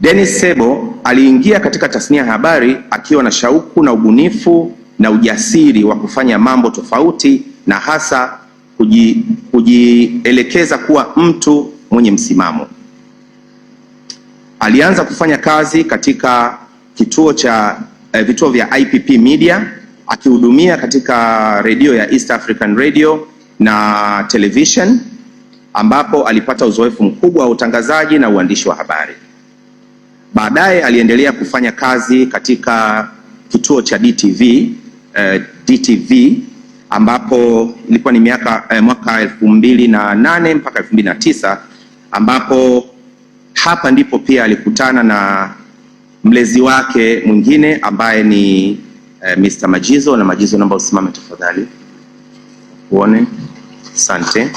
Dennis Sebo aliingia katika tasnia ya habari akiwa na shauku na ubunifu na ujasiri wa kufanya mambo tofauti na hasa kujielekeza kuwa mtu mwenye msimamo. Alianza kufanya kazi katika vituo vya IPP Media, akihudumia katika redio ya East African Radio na television, ambapo alipata uzoefu mkubwa wa utangazaji na uandishi wa habari. Baadaye aliendelea kufanya kazi katika kituo cha DTV ambapo ilikuwa ni mwaka 2008 mpaka 2009, ambapo hapa ndipo pia alikutana na mlezi wake mwingine ambaye ni Mr. Majizo. Na Majizo, naomba usimame tafadhali. Uone. Asante.